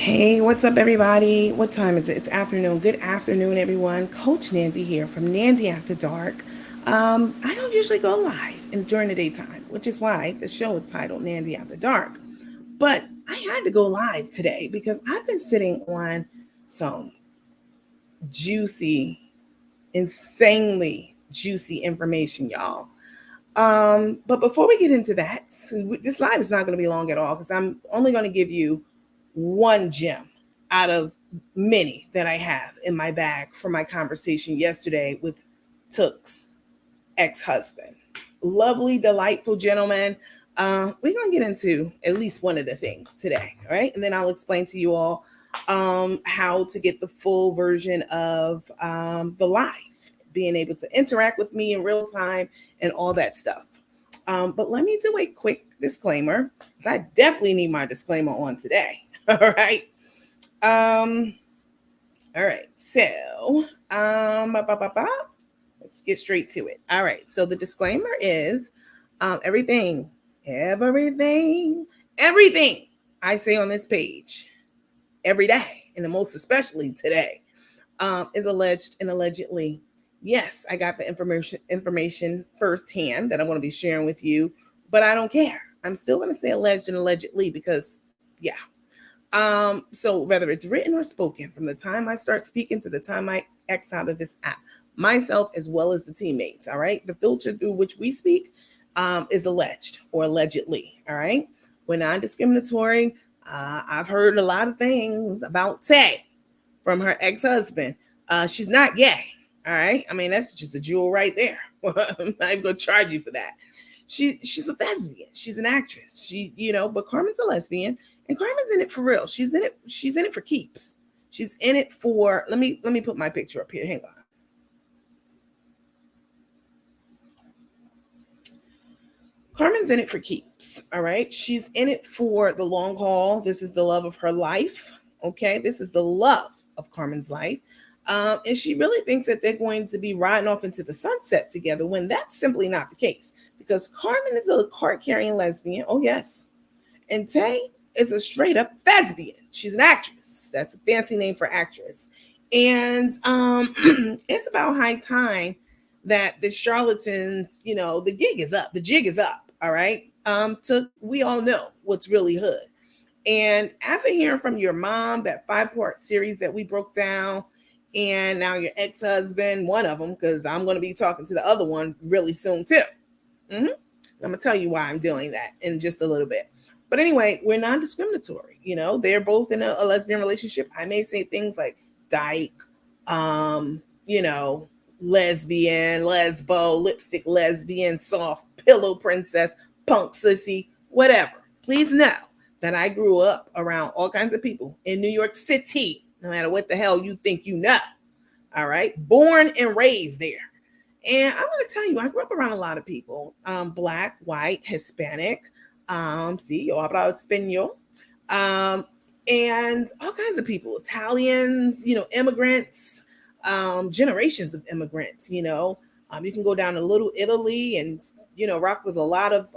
Hey, what's up, everybody? What time is it? It's afternoon. Good afternoon, everyone. Coach Nandi here from Nandi After Dark. I don't usually go live during the daytime, which is why the show is titled Nandi After Dark. But I had to go live today because I've been sitting on some juicy, insanely juicy information, y'all. But before we get into that, this live is not going to be long at all because I'm only going to give you one gem out of many that I have in my bag from my conversation yesterday with Took's ex-husband. Lovely, delightful gentleman. We're going to get into at least one of the things today, all right? And then I'll explain to you all how to get the full version of the live, being able to interact with me in real time and all that stuff. But let me do a quick disclaimer because I definitely need my disclaimer on today. All right. Um, all right. So, let's get straight to it. All right. So the disclaimer is everything, everything I say on this page every day, and most especially today, is alleged and allegedly. Yes, I got the information firsthand that I'm going to be sharing with you, but I don't care. I'm still going to say alleged and allegedly because, yeah. So whether it's written or spoken, from the time I start speaking to the time I X out of this app, myself as well as the teammates, all right? The filter through which we speak is alleged or allegedly, all right? We're non-discriminatory. I've heard a lot of things about Tay from her ex-husband. She's not gay. All right. I mean, that's just a jewel right there. I'm not even gonna charge you for that. She's a lesbian. She's an actress. But Carmen's a lesbian, and Carmen's in it for real. She's in it for keeps. She's in it for let me put my picture up here. Hang on. Carmen's in it for keeps. All right. She's in it for the long haul. This is the love of her life. Okay. This is the love of Carmen's life. And she really thinks that they're going to be riding off into the sunset together when that's simply not the case. Because Carmen is a card carrying lesbian. Oh, yes. And Tay is a straight up thespian. She's an actress. That's a fancy name for actress. And it's about high time that the charlatans, the gig is up. The jig is up. All right. We all know what's really hood. And after hearing from your mom, that 5-part series that we broke down, and now your ex-husband, one of them, because I'm going to be talking to the other one really soon too. I'm going to tell you why I'm doing that in just a little bit. But anyway, we're non-discriminatory. They're both in a lesbian relationship. I may say things like dyke, lesbian, lesbo, lipstick lesbian, soft pillow princess, punk sissy, whatever. Please know that I grew up around all kinds of people in New York City, no matter what the hell you think you know. All right. Born and raised there. And I'm going to tell you, I grew up around a lot of people, Black, white, Hispanic, yo hablo español, and all kinds of people, Italians, immigrants, generations of immigrants, you can go down to Little Italy and, rock with a lot of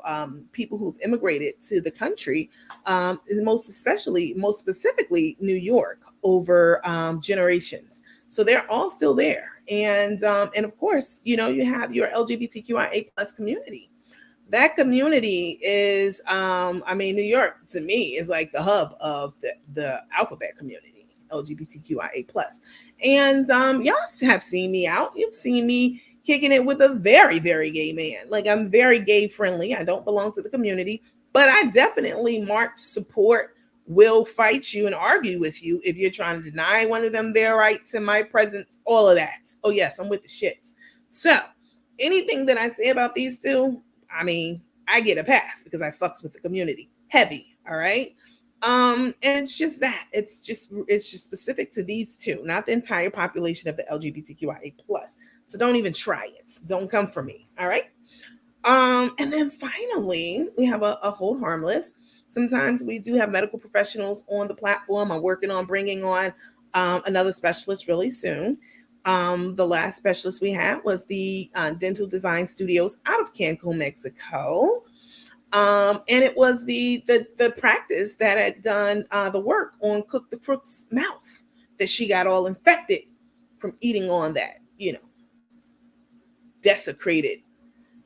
people who've immigrated to the country, most specifically New York over generations. So they're all still there. And of course, you have your LGBTQIA plus community. That community is, New York to me is like the hub of the alphabet community, LGBTQIA plus. And y'all have seen me out. You've seen me kicking it with a very, very gay man. Like, I'm very gay friendly. I don't belong to the community, but I definitely march, support, will fight you and argue with you if you're trying to deny one of them their rights in my presence, all of that. Oh, yes, I'm with the shits. So anything that I say about these two, I get a pass because I fucks with the community heavy. All right. And it's just that it's just specific to these two, not the entire population of the LGBTQIA plus. So don't even try it. Don't come for me. All right. And then finally, we have a hold harmless. Sometimes we do have medical professionals on the platform. I'm working on bringing on another specialist really soon. The last specialist we had was the Dental Design Studios out of Cancun, Mexico. And it was the practice that had done the work on Cook the Crook's mouth that she got all infected from eating on that, desecrated,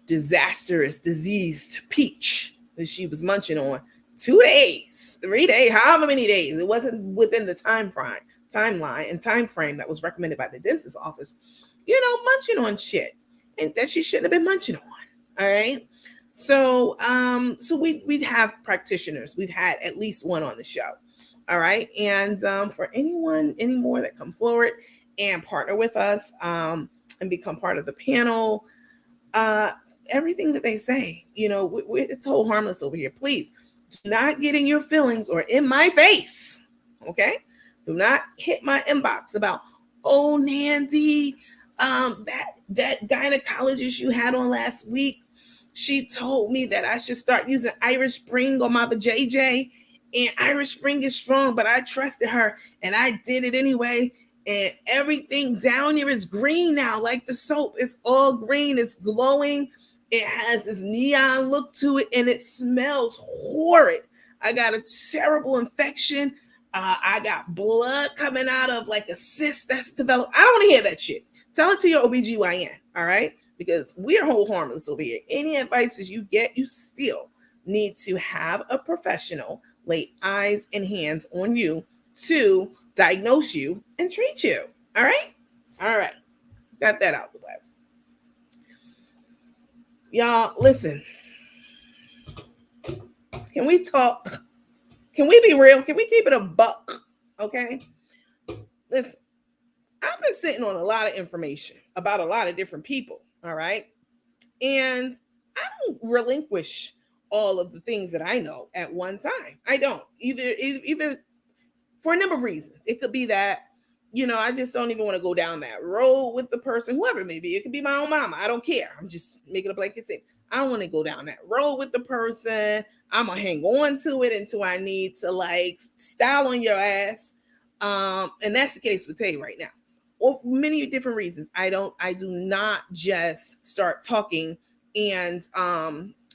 disastrous, diseased peach that she was munching on. 2 days, 3 days, however many days. It wasn't within the timeline and time frame that was recommended by the dentist's office. Munching on shit and that she shouldn't have been munching on. All right. So we have practitioners. We've had at least one on the show. All right. And for any more that come forward and partner with us and become part of the panel, everything that they say, it's whole harmless over here. Please do not get in your feelings or in my face. Okay. Do not hit my inbox about, oh, Nandi, that gynecologist you had on last week, she told me that I should start using Irish Spring on my vajayjay, and Irish Spring is strong, but I trusted her and I did it anyway. And everything down here is green now, like the soap. It's all green. It's glowing. It has this neon look to it, and it smells horrid. I got a terrible infection. I got blood coming out of like a cyst that's developed. I don't want to hear that shit. Tell it to your OBGYN, all right? Because we're whole harmless over here. Any advices you get, you still need to have a professional lay eyes and hands on you to diagnose you and treat you. All right? All right. Got that out the way. Y'all, listen. Can we talk? Can we be real? Can we keep it a buck? Okay? Listen, I've been sitting on a lot of information about a lot of different people. All right? And I don't relinquish all of the things that I know at one time. I don't. Either for a number of reasons. It could be that, I just don't even want to go down that road with the person, whoever it may be. It could be my own mama. I don't care. I'm just making a blanket statement. I don't want to go down that road with the person. I'm going to hang on to it until I need to style on your ass. And that's the case with Tay right now. For many different reasons. I do not just start talking and,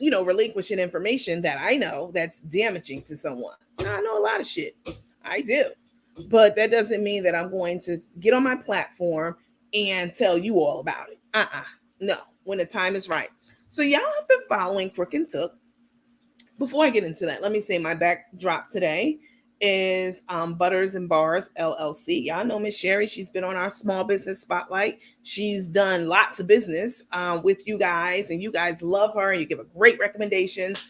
relinquishing information that I know that's damaging to someone. I know a lot of shit. I do. But that doesn't mean that I'm going to get on my platform and tell you all about it. No, when the time is right. So y'all have been following Crook and Took. Before I get into that, let me say my backdrop today is Butters and Bars LLC. Y'all know Miss Sherry. She's been on our small business spotlight. She's done lots of business with you guys, and you guys love her, and you give her great recommendations.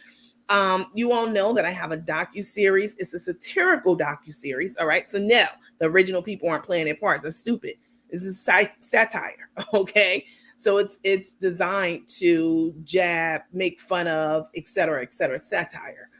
You all know that I have a docu-series. It's a satirical docu-series. All right. So no, the original people aren't playing their parts. That's stupid. This is satire. Okay. So it's designed to jab, make fun of, et cetera, satire.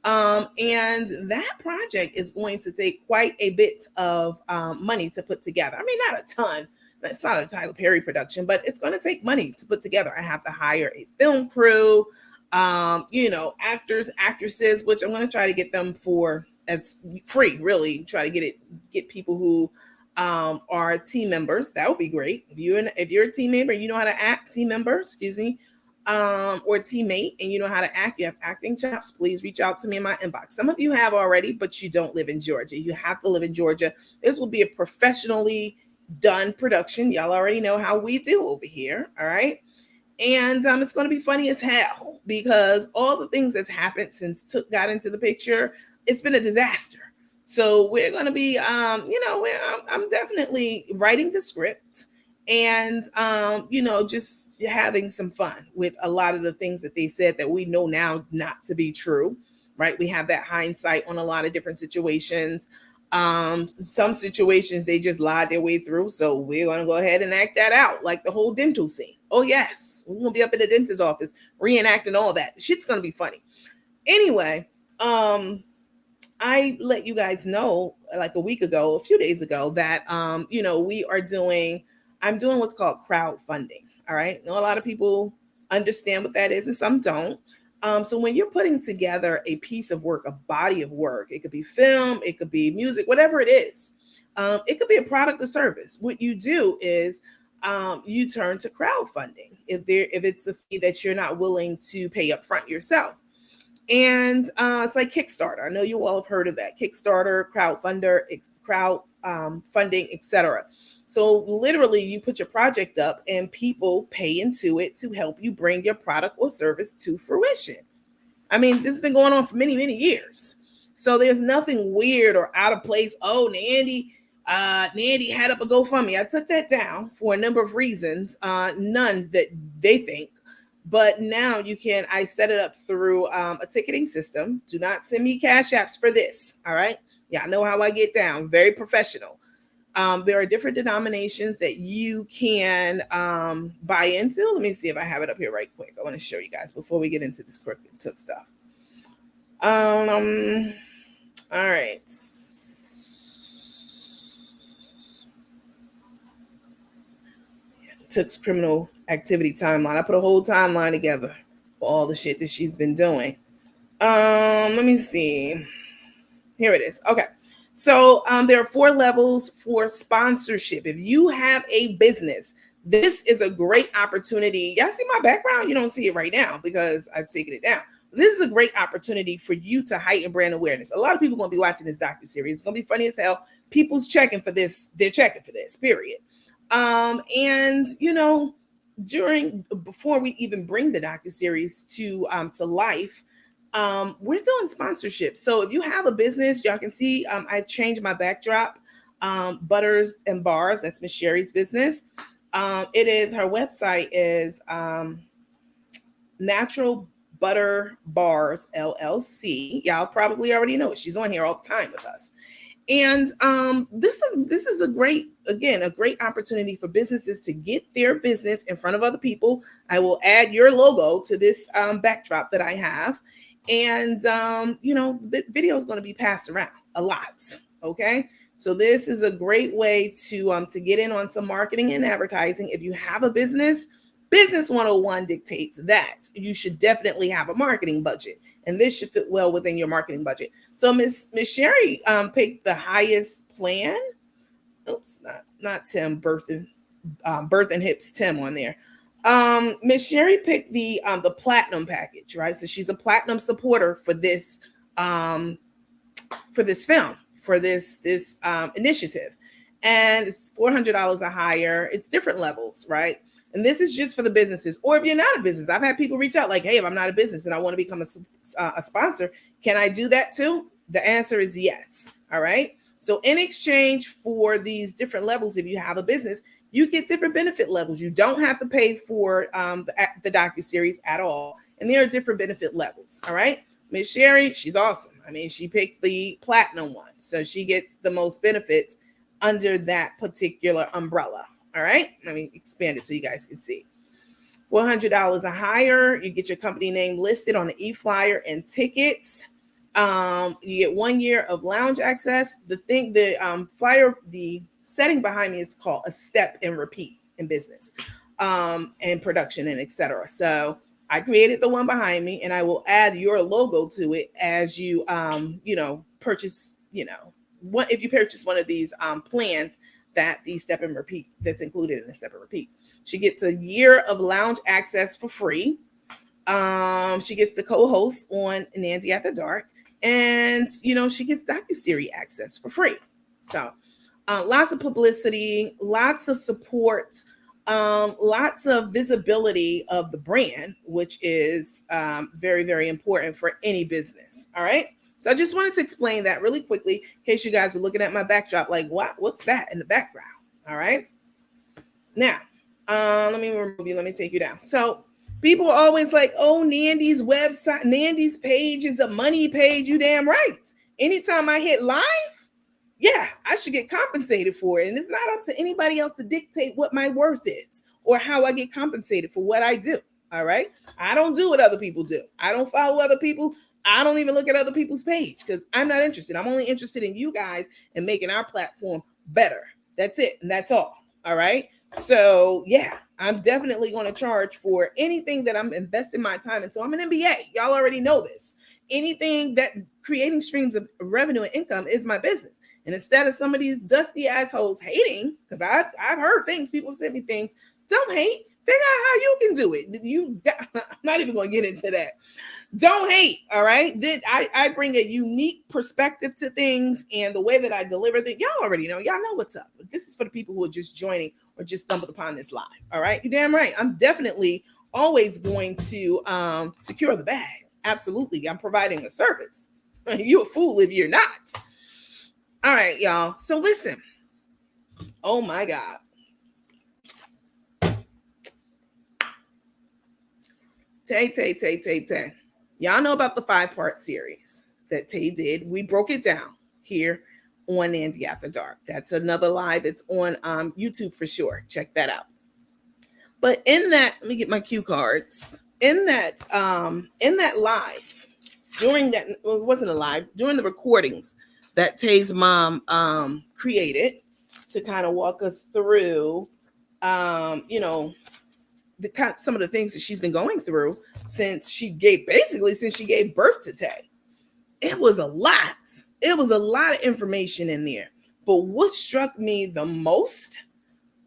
And that project is going to take quite a bit of money to put together. I mean, not a ton. That's not a Tyler Perry production, but it's going to take money to put together. I have to hire a film crew, actors, actresses, which I'm going to try to get them for as free, really try to get people who are team members. That would be great. If you're a team member, you know how to act, team member, excuse me, or teammate, and you know how to act, you have acting chops, please reach out to me in my inbox. Some of you have already, but you don't live in Georgia. You have to live in Georgia. This will be a professionally done production. Y'all already know how we do over here. All right. And it's going to be funny as hell because all the things that's happened since Took got into the picture, it's been a disaster. So we're going to be, I'm definitely writing the script and, just having some fun with a lot of the things that they said that we know now not to be true, right? We have that hindsight on a lot of different situations. Some situations they just lied their way through. So we're going to go ahead and act that out, like the whole dental scene. Oh, yes. We're going to be up in the dentist's office reenacting all that. The shit's going to be funny. Anyway, I let you guys know like a few days ago that, I'm doing what's called crowdfunding. All right. Now, a lot of people understand what that is and some don't. So when you're putting together a piece of work, a body of work, it could be film, it could be music, whatever it is. It could be a product or service. What you do is you turn to crowdfunding if it's a fee that you're not willing to pay up front yourself. And it's like Kickstarter. I know you all have heard of that. Kickstarter, funding, etc. So literally you put your project up and people pay into it to help you bring your product or service to fruition. I mean, this has been going on for many, many years. So there's nothing weird or out of place. Oh, Nandi had up a GoFundMe. I took that down for a number of reasons, none that they think. But now I set it up through a ticketing system. Do not send me cash apps for this. All right. Yeah, I know how I get down. Very professional. There are different denominations that you can buy into. Let me see if I have it up here right quick. I want to show you guys before we get into this crooked took stuff. All right. Took's criminal activity timeline. I put a whole timeline together for all the shit that she's been doing. Let me see. Here it is. Okay. So there are 4 levels for sponsorship. If you have a business, this is a great opportunity. Y'all see my background? You don't see it right now because I've taken it down. This is a great opportunity for you to heighten brand awareness. A lot of people are going to be watching this docu-series. It's going to be funny as hell. People's checking for this. They're checking for this, period. And before we even bring the docu-series to life, we're doing sponsorship. So if you have a business, y'all can see I've changed my backdrop. Butters and Bars, that's Miss Sherry's business. Her website is Natural Butter Bars LLC. Y'all probably already know it. She's on here all the time with us. And this is a great opportunity for businesses to get their business in front of other people. I will add your logo to this backdrop that I have. And, the video is going to be passed around a lot. Okay. So this is a great way to get in on some marketing and advertising. If you have a business 101 dictates that you should definitely have a marketing budget. And this should fit well within your marketing budget. So Miss Sherry picked the highest plan. Oops, not Tim Birth and Hips Tim on there. Miss Sherry picked the platinum package, right? So she's a platinum supporter for this film, for this initiative, and it's $400 or higher. It's different levels, right? And this is just for the businesses. Or if you're not a business, I've had people reach out like, hey, if I'm not a business and I want to become a sponsor, can I do that too? The answer is yes. All right. So in exchange for these different levels, if you have a business, you get different benefit levels. You don't have to pay for the docu-series at all. And there are different benefit levels. All right. Miss Sherry, she's awesome. I mean, she picked the platinum one. So she gets the most benefits under that particular umbrella. All right, let me expand it so you guys can see. $400 or higher, you get your company name listed on the e-flyer and tickets. You get 1 year of lounge access. The flyer, the setting behind me is called a step and repeat in business, and production and etc. So I created the one behind me, and I will add your logo to it as you purchase. If you purchase one of these plans. That the step and repeat that's included in the step and repeat. She gets a year of lounge access for free. She gets the co-host on Nandi After Dark, and she gets docu-series access for free. So lots of publicity, lots of support, lots of visibility of the brand, which is very, very important for any business. All right. So I just wanted to explain that really quickly in case you guys were looking at my backdrop like, what's that in the background? All right. Now, let me remove you. Let me take you down. So people are always like, oh, Nandi's website, Nandi's page is a money page. You damn right. Anytime I hit live, yeah, I should get compensated for it. And it's not up to anybody else to dictate what my worth is or how I get compensated for what I do. All right. I don't do what other people do. I don't follow other people. I don't even look at other people's page because I'm not interested. I'm only interested in you guys and making our platform better. That's it. And that's all. All right. So yeah, I'm definitely going to charge for anything that I'm investing my time into. I'm an MBA. Y'all already know this. Anything that creating streams of revenue and income is my business. And instead of some of these dusty assholes hating, because I've heard things, people send me things, don't hate. Figure out how you can do it. I'm not even going to get into that. Don't hate, all right? I bring a unique perspective to things, and the way that I deliver things, y'all already know. Y'all know what's up. But this is for the people who are just joining or just stumbled upon this live, all right? You're damn right. I'm definitely always going to secure the bag. Absolutely. I'm providing a service. You a fool if you're not. All right, y'all. So listen. Oh my God. Tay. Y'all know about the 5-part series that Tay did. We broke it down here on Nandi After Dark. That's another live that's on YouTube for sure. Check that out. But in that, let me get my cue cards. In that live, during that, well, it wasn't a live, during the recordings that Tay's mom created to kind of walk us through, some of the things that she's been going through since she gave birth to Tay. It was a lot. It was a lot of information in there. But what struck me the most,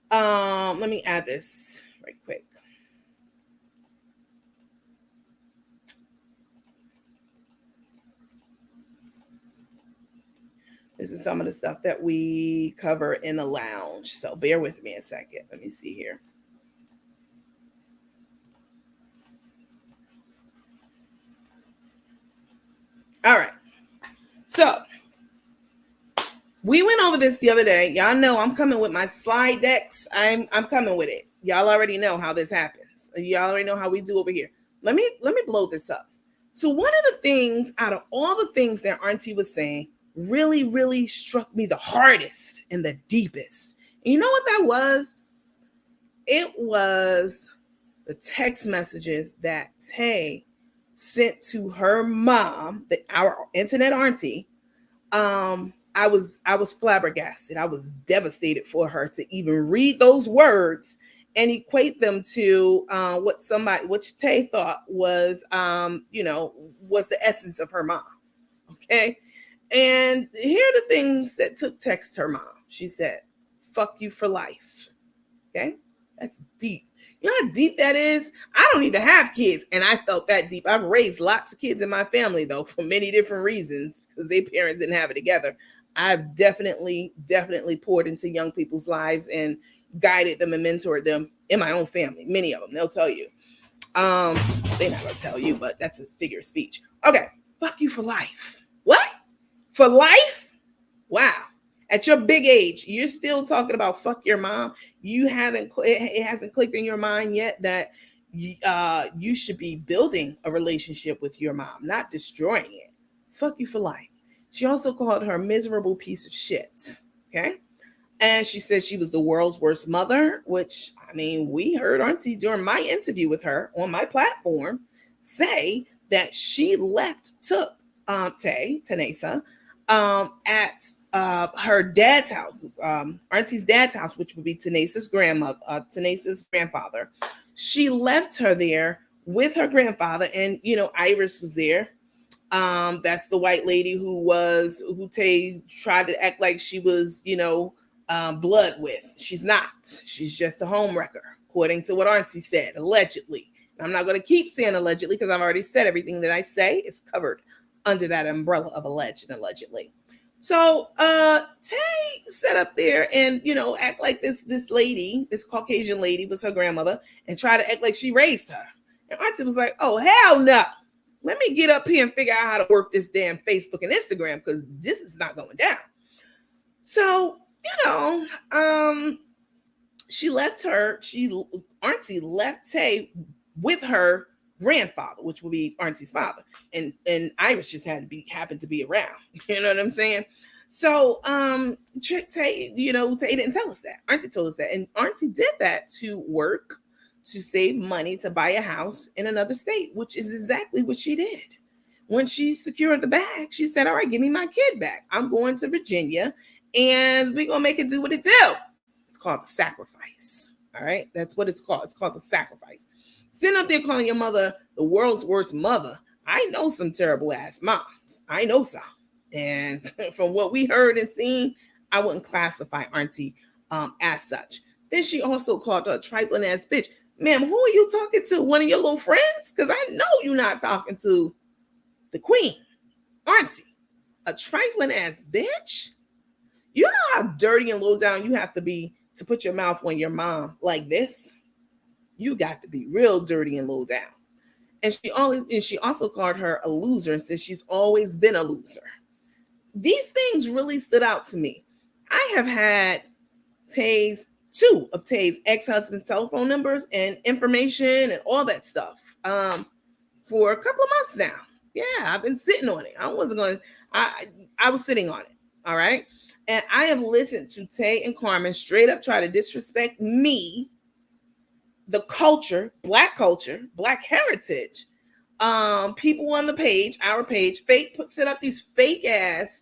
let me add this right quick. This is some of the stuff that we cover in the lounge. So bear with me a second. Let me see here. All right. So we went over this the other day. Y'all know I'm coming with my slide decks. I'm coming with it. Y'all already know how this happens. Y'all already know how we do over here. Let me blow this up. So one of the things out of all the things that Auntie was saying really, really struck me the hardest and the deepest. And you know what that was? It was the text messages that Tay sent to her mom, our internet auntie. I was flabbergasted. I was devastated for her to even read those words and equate them to which Tay thought was was the essence of her mom. Okay. And here are the things that took text her mom. She said, "Fuck you for life." Okay. That's deep. You know how deep that is? I don't even have kids, and I felt that deep. I've raised lots of kids in my family, though, for many different reasons, because their parents didn't have it together. I've definitely poured into young people's lives and guided them and mentored them in my own family. Many of them, they'll tell you. They're not gonna tell you, but that's a figure of speech. Okay, fuck you for life. What? For life? Wow. At your big age, you're still talking about fuck your mom. It hasn't clicked in your mind yet that you should be building a relationship with your mom, not destroying it. Fuck you for life. She also called her a miserable piece of shit. Okay. And she said she was the world's worst mother, which, I mean, we heard Auntie during my interview with her on my platform say that she took Tanesa, at her dad's house, Auntie's dad's house, which would be Tanesa's grandfather. She left her there with her grandfather, and Iris was there. That's the white lady who Tay tried to act like she was, blood with. She's not. She's just a homewrecker, according to what Auntie said, allegedly. And I'm not going to keep saying allegedly because I've already said everything that I say is covered under that umbrella of alleged and allegedly. So Tay sat up there and, act like this lady, this Caucasian lady was her grandmother, and try to act like she raised her. And Auntie was like, "Oh, hell no. Let me get up here and figure out how to work this damn Facebook and Instagram, because this is not going down." So, Auntie left Tay with her grandfather, which would be Auntie's father, and Iris just happened to be around. You know what I'm saying? So Tay didn't tell us that. Auntie told us that, and Auntie did that to work to save money to buy a house in another state, which is exactly what she did. When she secured the bag, she said, "All right, give me my kid back. I'm going to Virginia, and we're gonna make it do what it do." It's called the sacrifice. All right, that's what it's called. It's called the sacrifice. Sitting up there calling your mother the world's worst mother. I know some terrible ass moms. I know some. And from what we heard and seen, I wouldn't classify Auntie as such. Then she also called her a trifling ass bitch. Ma'am, who are you talking to? One of your little friends? Because I know you're not talking to the queen, aren't you? A trifling ass bitch. You know how dirty and low down you have to be to put your mouth on your mom like this? You got to be real dirty and low down. And she also called her a loser and said she's always been a loser. These things really stood out to me. I have had two of Tay's ex-husband's telephone numbers and information and all that stuff for a couple of months now. Yeah, I've been sitting on it. I was sitting on it. All right. And I have listened to Tay and Carmen straight up try to disrespect me, the culture, Black heritage, people on the page, our page, set up these fake ass,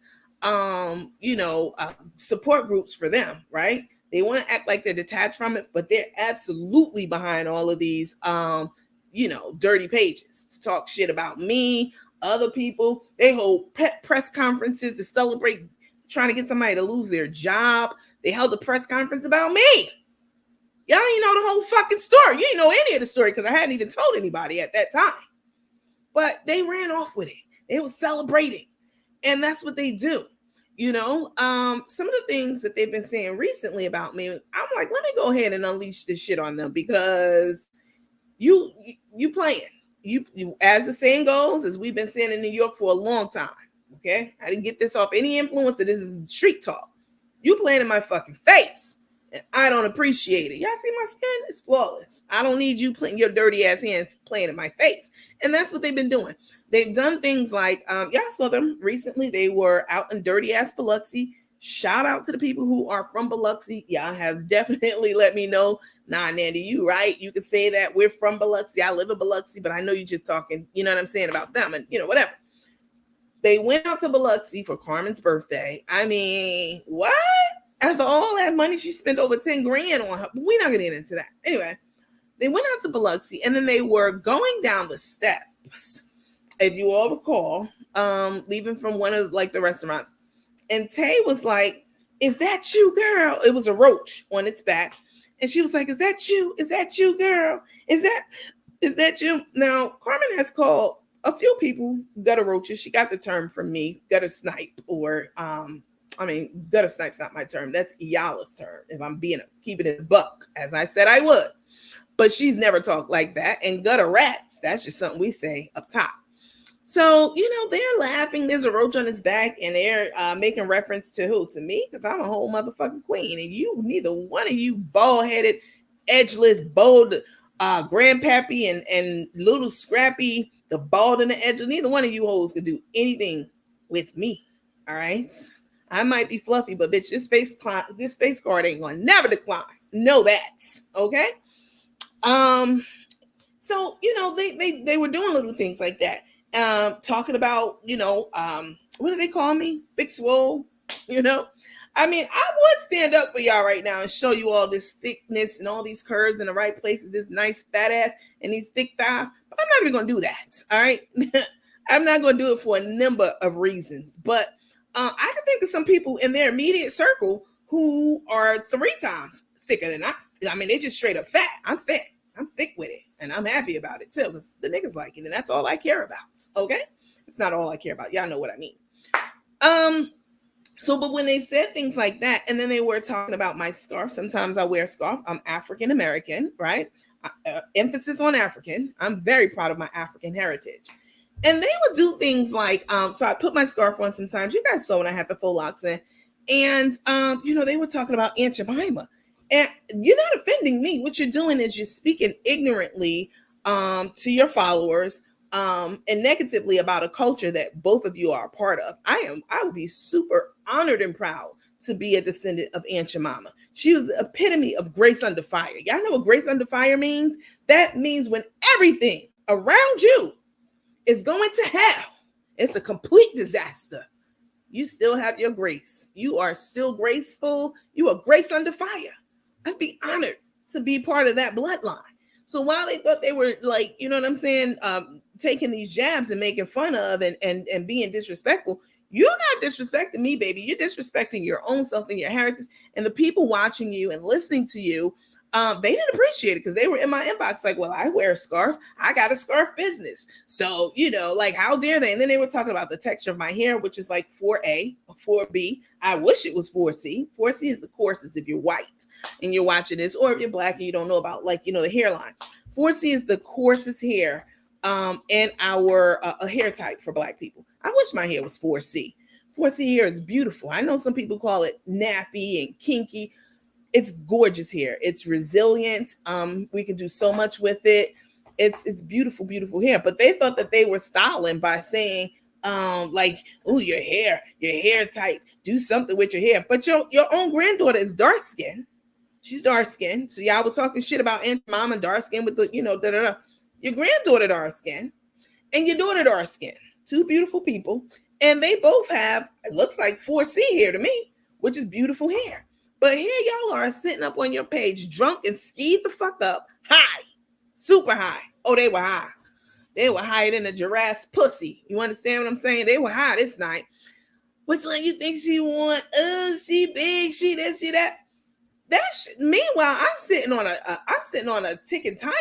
support groups for them, right? They want to act like they're detached from it, but they're absolutely behind all of these, dirty pages to talk shit about me, other people. They hold press conferences to celebrate trying to get somebody to lose their job. They held a press conference about me. Y'all ain't know the whole fucking story. You ain't know any of the story because I hadn't even told anybody at that time. But they ran off with it. They were celebrating. And that's what they do. Some of the things that they've been saying recently about me, I'm like, let me go ahead and unleash this shit on them because you playing. You, as the saying goes, as we've been saying in New York for a long time. Okay? I didn't get this off any influencer. This is street talk. You playing in my fucking face. And I don't appreciate it. Y'all see my skin? It's flawless. I don't need you putting your dirty ass hands playing in my face. And that's what they've been doing. They've done things like, y'all saw them recently. They were out in dirty ass Biloxi. Shout out to the people who are from Biloxi. Y'all have definitely let me know. Nah, Nandi, you right. You can say that we're from Biloxi. I live in Biloxi, but I know you're just talking, you know what I'm saying, about them and, whatever. They went out to Biloxi for Carmen's birthday. I mean, what? After all that money, she spent over 10 grand on her. We're not going to get into that. Anyway, they went out to Biloxi and then they were going down the steps, if you all recall, leaving from one of the restaurants. And Tay was like, is that you, girl? It was a roach on its back. And she was like, is that you? Is that you, girl? Is that you? Now, Carmen has called a few people gutter roaches. She got the term from me, gutter snipe, or gutter snipe's not my term. That's Iyala's term. If I'm keeping it a buck, as I said I would. But she's never talked like that. And gutter rats, that's just something we say up top. So, they're laughing. There's a roach on his back, and they're making reference to who? To me? Because I'm a whole motherfucking queen. And neither one of you bald-headed, edgeless, bold grandpappy and little scrappy, the bald and the edge, neither one of you hoes could do anything with me. All right? I might be fluffy, but bitch, this face card ain't gonna never decline. Know that, okay? So they were doing little things like that. Talking about what do they call me? Big swole, I mean, I would stand up for y'all right now and show you all this thickness and all these curves in the right places, this nice fat ass and these thick thighs, but I'm not even gonna do that. All right. I'm not gonna do it for a number of reasons, but I can think of some people in their immediate circle who are 3 times thicker than I. I mean, they're just straight up fat. I'm thick. I'm thick with it. And I'm happy about it too, because the niggas like it. And that's all I care about. Okay? It's not all I care about. Y'all know what I mean. But when they said things like that, and then they were talking about my scarf. Sometimes I wear a scarf. I'm African American, right? Emphasis on African. I'm very proud of my African heritage. And they would do things like, so I put my scarf on sometimes. You guys saw when I had the faux locks in. And, they were talking about Aunt Jemima. And you're not offending me. What you're doing is you're speaking ignorantly to your followers and negatively about a culture that both of you are a part of. I would be super honored and proud to be a descendant of Aunt Jemima. She was the epitome of grace under fire. Y'all know what grace under fire means? That means when everything around you is going to hell, it's a complete disaster, you still have your grace. You are still graceful. You are grace under fire. I'd be honored to be part of that bloodline. So while they thought they were like, you know what I'm saying, taking these jabs and making fun of and being disrespectful, you're not disrespecting me, baby. You're disrespecting your own self and your heritage and the people watching you and listening to you They didn't appreciate it because they were in my inbox like, well, I wear a scarf. I got a scarf business. So, like, how dare they? And then they were talking about the texture of my hair, which is like 4A or 4B. I wish it was 4C. 4C is the coarsest if you're white and you're watching this, or if you're black and you don't know about, like, the hairline. 4C is the coarsest hair in our a hair type for black people. I wish my hair was 4C. 4C hair is beautiful. I know some people call it nappy and kinky. It's gorgeous hair. It's resilient. We can do so much with it. It's beautiful, beautiful hair. But they thought that they were styling by saying, like, oh, your hair tight. Do something with your hair. But your own granddaughter is dark skinned. She's dark skinned. So y'all were talking shit about Aunt Mama dark skin with the, da-da-da. Your granddaughter dark skin and your daughter dark skin. Two beautiful people. And they both have, it looks like 4C hair to me, which is beautiful hair. But here y'all are sitting up on your page drunk and skied the fuck up. High. Super high. Oh, they were high. They were higher than a giraffe's pussy. You understand what I'm saying? They were high this night. Which one you think she want? Oh, she big, she this, she that. Meanwhile, I'm sitting on a ticking time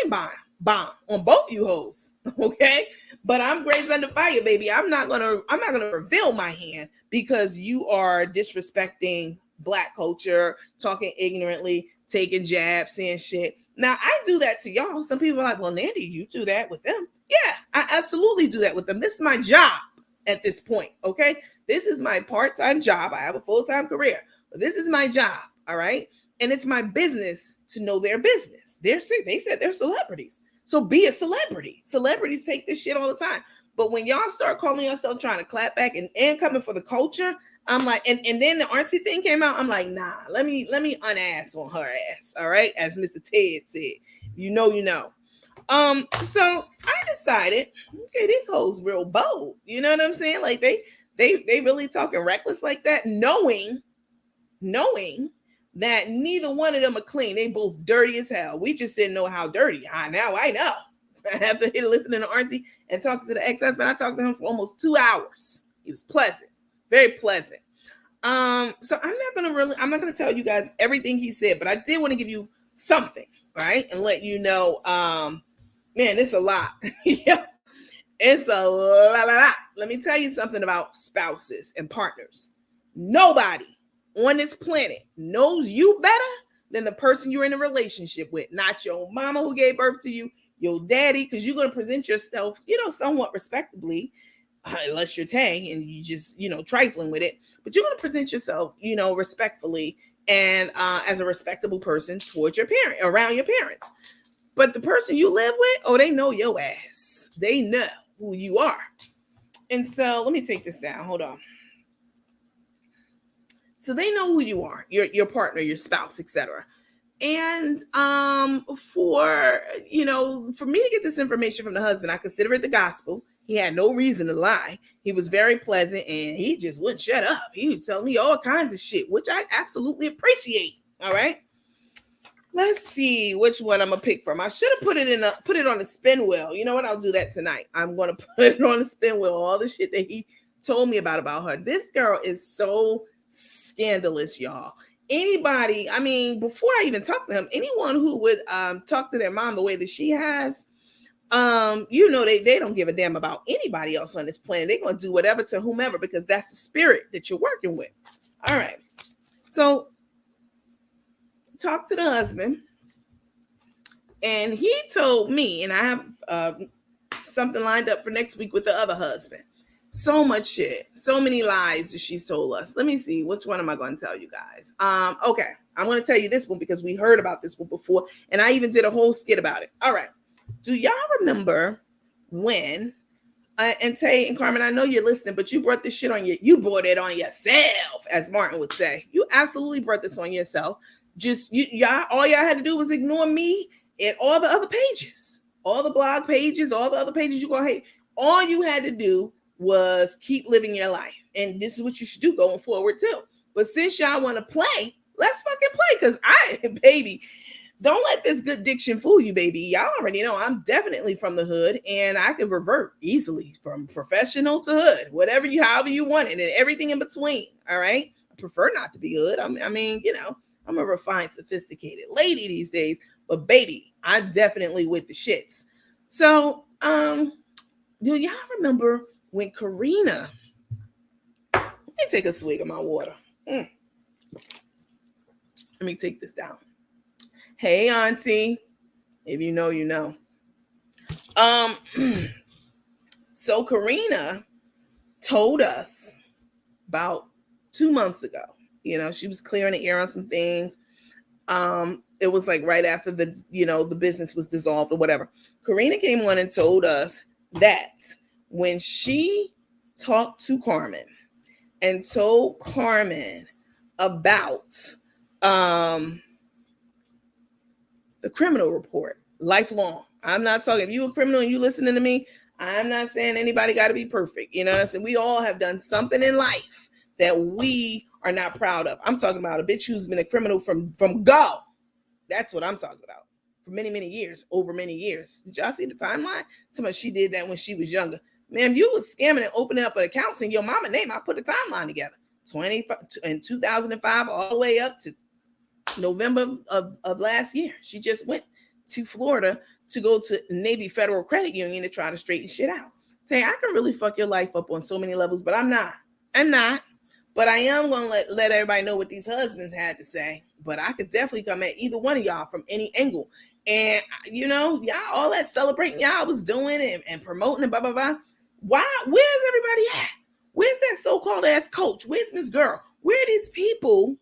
bomb on both you hoes. Okay? But I'm Grace Under Fire, baby. I'm not gonna reveal my hand because you are disrespecting Black culture, talking ignorantly, taking jabs, saying shit. Now, I do that to y'all. Some people are like, well, Nandi, you do that with them. Yeah, I absolutely do that with them. This is my job at this point, okay? This is my part-time job. I have a full-time career, but this is my job, all right? And it's my business to know their business. They said they're celebrities. So be a celebrity. Celebrities take this shit all the time. But when y'all start calling yourself trying to clap back and coming for the culture, I'm like, and then the auntie thing came out. I'm like, nah, let me unass on her ass. All right. As Mr. Ted said, you know. So I decided, okay, these hoes real bold. You know what I'm saying? Like they really talking reckless like that, knowing that neither one of them are clean. They both dirty as hell. We just didn't know how dirty. Now I know. After listening to auntie and talking to the ex-husband, I talked to him for almost 2 hours. He was pleasant. Very pleasant. So I'm not gonna tell you guys everything he said, but I did want to give you something, right? And let you know, man, it's a lot. Yeah, it's a lot. Let me tell you something about spouses and partners. Nobody on this planet knows you better than the person you're in a relationship with. Not your mama who gave birth to you, your daddy, because you're gonna present yourself, somewhat respectably. Unless you're Tay and you just, trifling with it, but you're going to present yourself, respectfully and as a respectable person towards around your parents. But the person you live with, they know your ass. They know who you are. And so let me take this down. Hold on. So they know who you are, your partner, your spouse, etc. And for me to get this information from the husband, I consider it the gospel. He had no reason to lie. He was very pleasant and he just wouldn't shut up. He would tell me all kinds of shit, which I absolutely appreciate. All right. Let's see which one I'm gonna pick from. I should have put it on a spin wheel. You know what? I'll do that tonight. I'm gonna put it on a spin wheel. All the shit that he told me about her. This girl is so scandalous, y'all. Anybody, before I even talk to him, anyone who would talk to their mom the way that she has, they don't give a damn about anybody else on this planet. They're going to do whatever to whomever because that's the spirit that you're working with. All right. So talk to the husband. And he told me, and I have something lined up for next week with the other husband. So much shit. So many lies that she's told us. Let me see. Which one am I going to tell you guys? Okay. I'm going to tell you this one because we heard about this one before. And I even did a whole skit about it. All right. Do y'all remember when, and Tay and Carmen, I know you're listening, but you brought this shit on you brought it on yourself, as Martin would say. You absolutely brought this on yourself. Just all y'all had to do was ignore me and all the other pages, all the blog pages, all the other pages you go hate. All you had to do was keep living your life. And this is what you should do going forward too. But since y'all want to play, let's fucking play. Because baby, don't let this good diction fool you, baby. Y'all already know I'm definitely from the hood and I can revert easily from professional to hood, however you want it and everything in between. All right. I prefer not to be hood. I'm a refined, sophisticated lady these days. But baby, I'm definitely with the shits. So, do y'all remember when Karina? Let me take a swig of my water. Let me take this down. Hey, Auntie. If you know, you know. So Karina told us about 2 months ago. She was clearing the air on some things. It was like right after the business was dissolved or whatever. Karina came on and told us that when she talked to Carmen and told Carmen about the criminal report, lifelong. I'm not talking, if you a criminal and you listening to me, I'm not saying anybody got to be perfect. You know what I'm saying? We all have done something in life that we are not proud of. I'm talking about a bitch who's been a criminal from go. That's what I'm talking about. For many, many years, over many years. Did y'all see the timeline? Tell me she did that when she was younger. Man, you was scamming and opening up an account in your mama name. I put a timeline together. 2005 all the way up to November of last year. She just went to Florida to go to Navy Federal Credit Union to try to straighten shit out. Say, I can really fuck your life up on so many levels, but I'm not. But I am going to let everybody know what these husbands had to say. But I could definitely come at either one of y'all from any angle. And, y'all, all that celebrating y'all was doing and promoting and blah, blah, blah. Why? Where's everybody at? Where's that so-called ass coach? Where's Miss Girl? Where are these people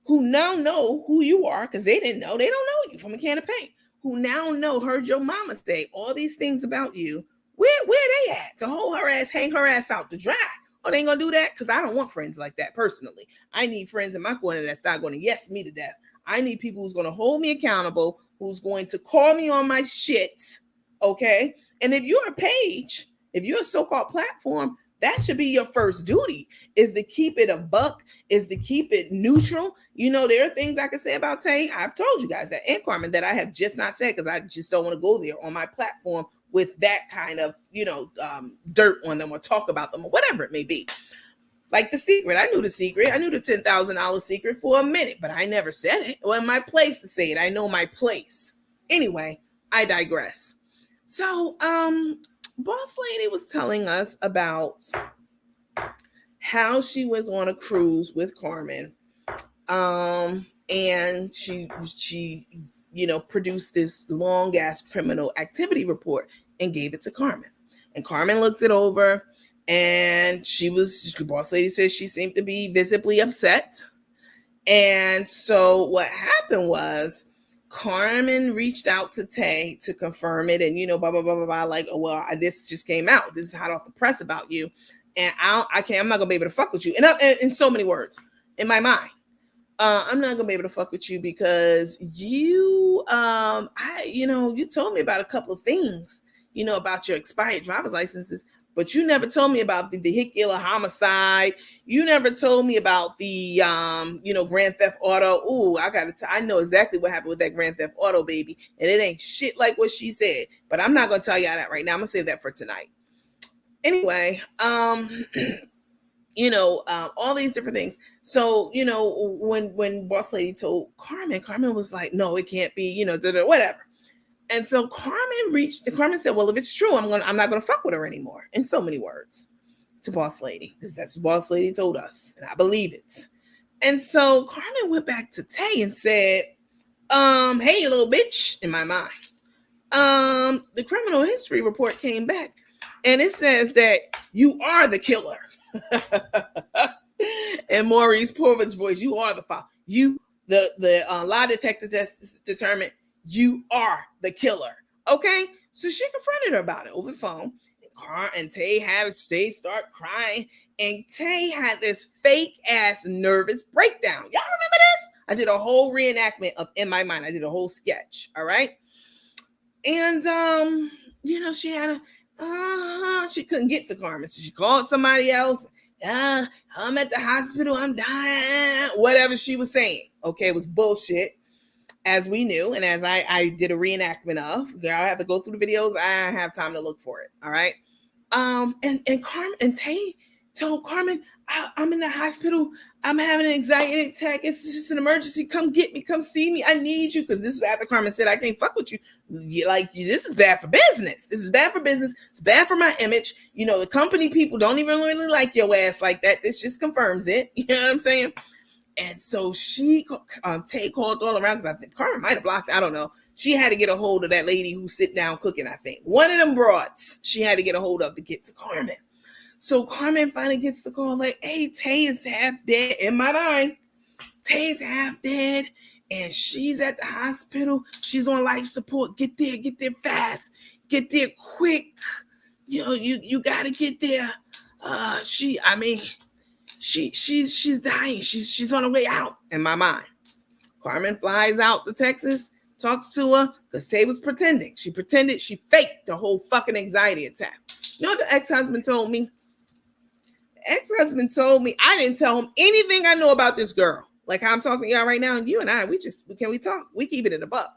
who now know who you are, because they didn't know. They don't know you from a can of paint. Who now heard your mama say all these things about you. Where they at? To hold her ass, hang her ass out to dry. Oh, they ain't gonna do that? Because I don't want friends like that personally. I need friends in my corner that's not gonna yes me to death. I need people who's gonna hold me accountable, who's going to call me on my shit. Okay? And if you're a page, if you're a so-called platform, that should be your first duty, is to keep it a buck, is to keep it neutral. There are things I can say about Tay. I've told you guys that, and Carmen, that I have just not said because I just don't want to go there on my platform with that kind of, dirt on them or talk about them or whatever it may be. Like the secret. I knew the secret. I knew the $10,000 secret for a minute, but I never said it. Well, in my place to say it. I know my place. Anyway, I digress. So, Boss Lady was telling us about how she was on a cruise with Carmen. And she produced this long ass criminal activity report and gave it to Carmen. And Carmen looked it over, and Boss Lady says she seemed to be visibly upset. And so what happened was Carmen reached out to Tay to confirm it, and blah blah blah blah blah. Like, oh, well, this just came out. This is hot off the press about you, and I'm not gonna be able to fuck with you. And in so many words, in my mind, I'm not gonna be able to fuck with you because you told me about a couple of things, about your expired driver's licenses, but you never told me about the vehicular homicide. You never told me about the, Grand Theft Auto. Ooh, I know exactly what happened with that Grand Theft Auto, baby. And it ain't shit like what she said, but I'm not going to tell y'all that right now. I'm going to save that for tonight. Anyway, all these different things. So, when Boss Lady told Carmen was like, no, it can't be, whatever. And so Carmen said, well, if it's true, I'm not going to fuck with her anymore. In so many words to Boss Lady, because that's what Boss Lady told us. And I believe it. And so Carmen went back to Tay and said, hey, little bitch, in my mind. The criminal history report came back and it says that you are the killer. And Maurice Porvich's voice, you are the father. The lie detector test determined you are the killer. Okay, so she confronted her about it over the phone. And Tay had to start crying, and Tay had this fake ass nervous breakdown. Y'all remember this? I did a whole reenactment of In My Mind. I did a whole sketch. All right, and she had she couldn't get to Carmen, so she called somebody else. I'm at the hospital. I'm dying. Whatever she was saying. Okay, it was bullshit. As we knew, and as I did a reenactment of, I have to go through the videos. I have time to look for it. All right. And Carmen and Tay told Carmen, I'm in the hospital. I'm having an anxiety attack. It's just an emergency. Come get me. Come see me. I need you. Because this was after Carmen said, I can't fuck with you. This is bad for business. This is bad for business. It's bad for my image. The company people don't even really like your ass like that. This just confirms it. You know what I'm saying? And so she called all around, because I think Carmen might have blocked it. I don't know. She had to get a hold of that lady who sit down cooking, I think. One of them broads she had to get a hold of to get to Carmen. So Carmen finally gets the call like, hey, Tay is half dead. In my mind, Tay's half dead and she's at the hospital. She's on life support. Get there fast. Get there quick. You got to get there. She's dying. She's on her way out. In my mind, Carmen flies out to Texas, talks to her, because Tay was pretending. She faked the whole fucking anxiety attack. You know what the ex-husband told me? Ex-husband told me I didn't tell him anything I know about this girl. Like how I'm talking to y'all right now, and you and I, we talk? We keep it in the buck.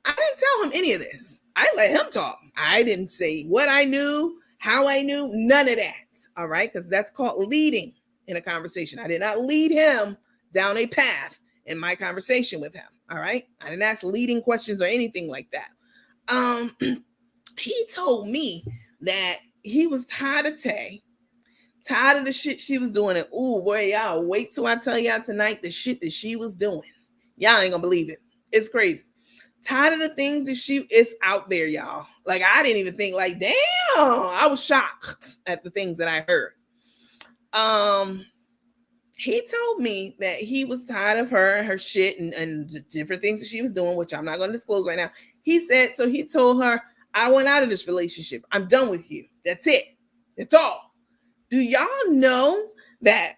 I didn't tell him any of this. I let him talk. I didn't say what I knew, how I knew, none of that. All right, because that's called leading in a conversation. I did not lead him down a path in my conversation with him. All right, I didn't ask leading questions or anything like that. He told me that he was tired of Tay. Tired of the shit she was doing. And ooh, boy, y'all, wait till I tell y'all tonight the shit that she was doing. Y'all ain't gonna believe it. It's crazy. Tired of the things that it's out there, y'all. Like, I didn't even think, like, damn, I was shocked at the things that I heard. He told me that he was tired of her shit and the different things that she was doing, which I'm not going to disclose right now. He said, so he told her, I went out of this relationship. I'm done with you. That's it. That's all. Do y'all know that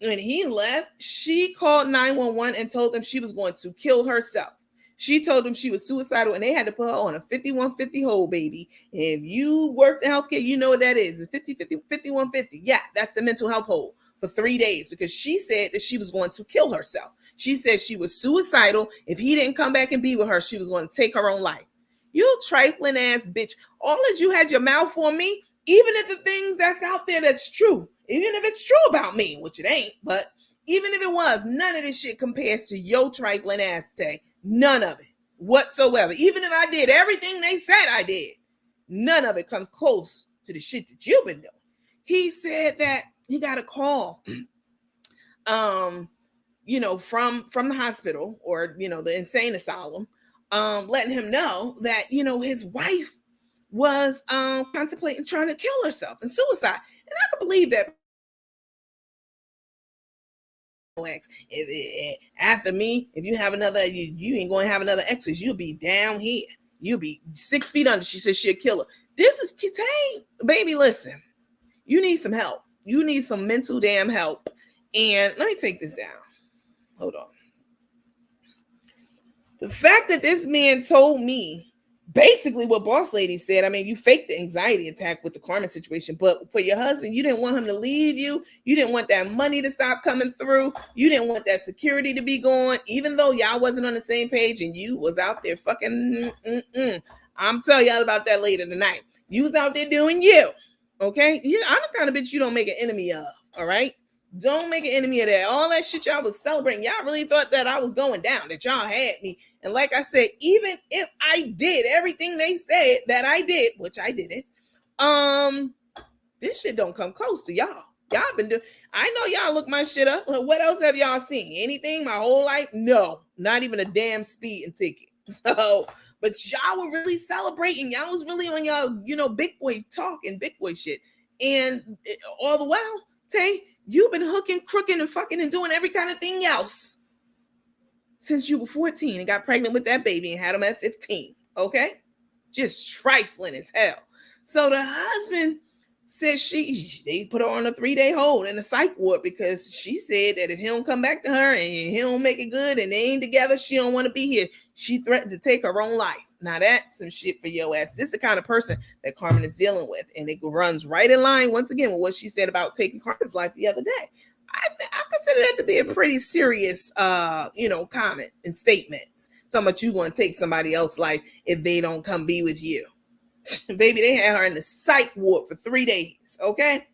when he left, she called 911 and told them she was going to kill herself? She told them she was suicidal and they had to put her on a 5150 hold, baby. If you work in healthcare, you know what that is. It's 5150. Yeah, that's the mental health hold for 3 days, because she said that she was going to kill herself. She said she was suicidal. If he didn't come back and be with her, she was going to take her own life. You trifling ass bitch. All that you had your mouth on me, even if the things that's out there that's true, even if it's true about me, which it ain't, but even if it was, none of this shit compares to your trifling ass, Tay. None of it whatsoever. Even if I did everything they said I did, none of it comes close to the shit that you've been doing. He said that he got a call, from the hospital or, the insane asylum, letting him know that, his wife was contemplating trying to kill herself and suicide. And I can believe that. After me, if you have another, you ain't going to have another exes. You'll be down here. You'll be 6 feet under. She said she'll kill her. This is Tay. Baby, listen. You need some help. You need some mental damn help. And let me take this down. Hold on. The fact that this man told me basically what Boss Lady said. I mean, you faked the anxiety attack with the Carmen situation, but for your husband, you didn't want him to leave you. You didn't want that money to stop coming through. You didn't want that security to be gone, even though y'all wasn't on the same page and you was out there fucking. I'm telling y'all about that later tonight. You was out there doing you. Okay? I'm the kind of bitch you don't make an enemy of. All right? Don't make an enemy of that. All that shit y'all was celebrating. Y'all really thought that I was going down, that y'all had me. And like I said, even if I did everything they said that I did, which I didn't, this shit don't come close to y'all. Y'all been doing, I know y'all look my shit up. What else have y'all seen? Anything my whole life? No, not even a damn speeding ticket. So, but y'all were really celebrating. Y'all was really on y'all, big boy talk and big boy shit. And all the while, Tay, you've been hooking, crooking, and fucking and doing every kind of thing else since you were 14 and got pregnant with that baby and had him at 15. Okay? Just trifling as hell. So the husband said they put her on a 3-day hold in a psych ward because she said that if he don't come back to her and he don't make it good and they ain't together, she don't want to be here. She threatened to take her own life. Now that's some shit for your ass. This is the kind of person that Carmen is dealing with. And it runs right in line, once again, with what she said about taking Carmen's life the other day. I consider that to be a pretty serious, comment and statement. Talking about you going to take somebody else's life if they don't come be with you. Baby, they had her in the psych ward for 3 days, okay?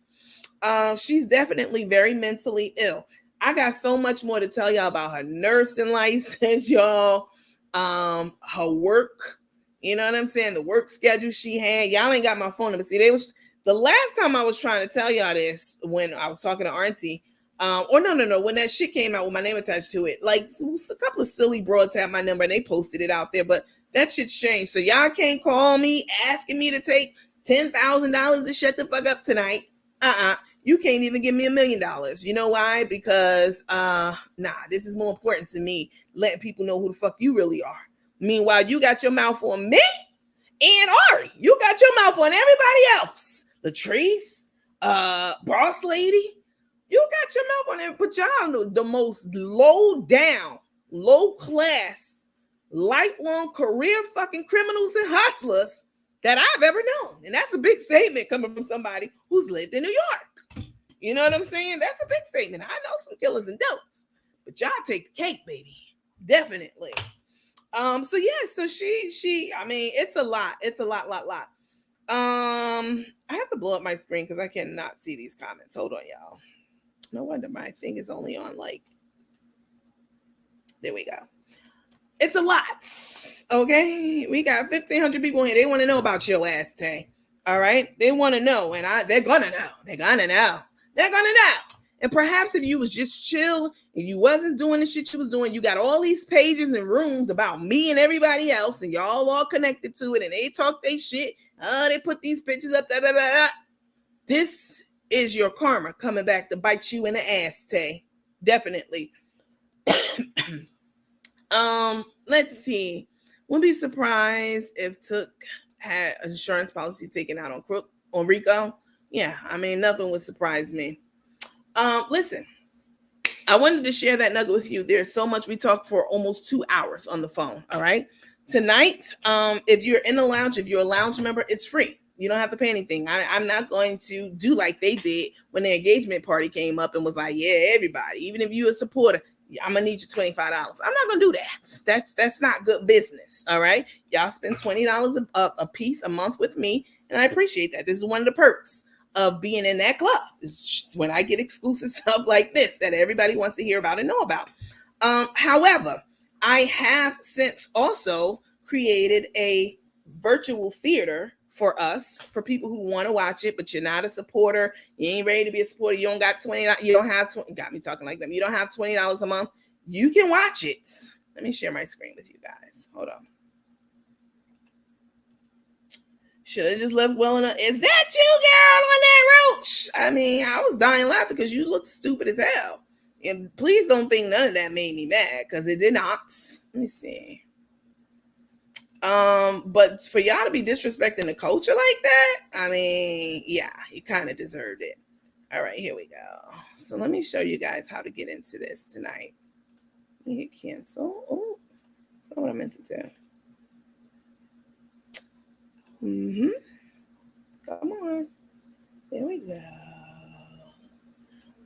She's definitely very mentally ill. I got so much more to tell y'all about her nursing license, y'all. Her work, you know what I'm saying? The work schedule she had. Y'all ain't got my phone number. See, they was the last time I was trying to tell y'all this when I was talking to Auntie. Or no, when that shit came out with my name attached to it, like a couple of silly broads had my number and they posted it out there, but that shit's changed. So y'all can't call me asking me to take $10,000 to shut the fuck up tonight. You can't even give me $1 million. You know why? Because this is more important to me, letting people know who the fuck you really are. Meanwhile, you got your mouth on me and Ari. You got your mouth on everybody else. Latrice, boss lady. You got your mouth on it, but y'all know the most low down, low class, lifelong career fucking criminals and hustlers that I've ever known. And that's a big statement coming from somebody who's lived in New York. You know what I'm saying? That's a big statement. I know some killers and dopes, but y'all take the cake, baby. Definitely. So she, I mean, it's a lot. It's a lot. I have to blow up my screen because I cannot see these comments. Hold on, y'all. No wonder my thing is only on there we go. It's a lot. Okay. We got 1,500 people here. They want to know about your ass, Tay. All right. They want to know. And they're going to know. They're going to know. And perhaps if you was just chill and you wasn't doing the shit you was doing, you got all these pages and rooms about me and everybody else, and y'all all connected to it, and they talk they shit. They put these pictures up. This is your karma coming back to bite you in the ass, Tay. Definitely. Let's see. Wouldn't be surprised if Took had an insurance policy taken out on Rico. Yeah, I mean, nothing would surprise me. Listen, I wanted to share that nugget with you. There's so much. We talked for almost 2 hours on the phone. All right. Tonight, if you're in the lounge, if you're a lounge member, it's free. You don't have to pay anything. I'm not going to do like they did when the engagement party came up and was like, yeah, everybody, even if you're a supporter, I'm gonna need you $25. I'm not gonna do that. That's not good business. All right. Y'all spend $20 a piece a month with me, and I appreciate that. This is one of the perks of being in that club. Is when I get exclusive stuff like this that everybody wants to hear about and know about. However, I have since also created a virtual theater for us, for people who want to watch it, but you're not a supporter. You ain't ready to be a supporter. You don't got $20. You don't have 20. Got me talking like them. You don't have $20 a month. You can watch it. Let me share my screen with you guys. Hold on. Should have just left well enough. Is that you, girl, on that roach? I mean, I was dying laughing because you look stupid as hell. And please don't think none of that made me mad, because it did not. Let me see. But for y'all to be disrespecting the culture like that, I mean, yeah, you kind of deserved it. All right, here we go. So let me show you guys how to get into this tonight. Let me hit cancel. Oh, that's not what I meant to do. Come on. There we go.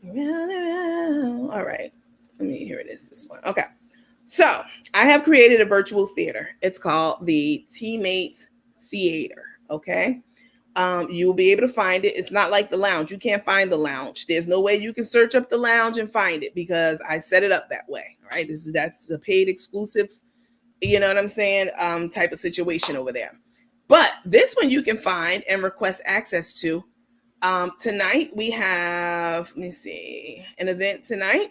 Around. All right. Here it is, this one. Okay. So I have created a virtual theater. It's called the Teammates Theater. Okay. You'll be able to find it. It's not like the lounge. You can't find the lounge. There's no way you can search up the lounge and find it because I set it up that way. All right. That's a paid exclusive, you know what I'm saying? Type of situation over there. But this one you can find and request access to. Tonight we have, let me see, an event tonight,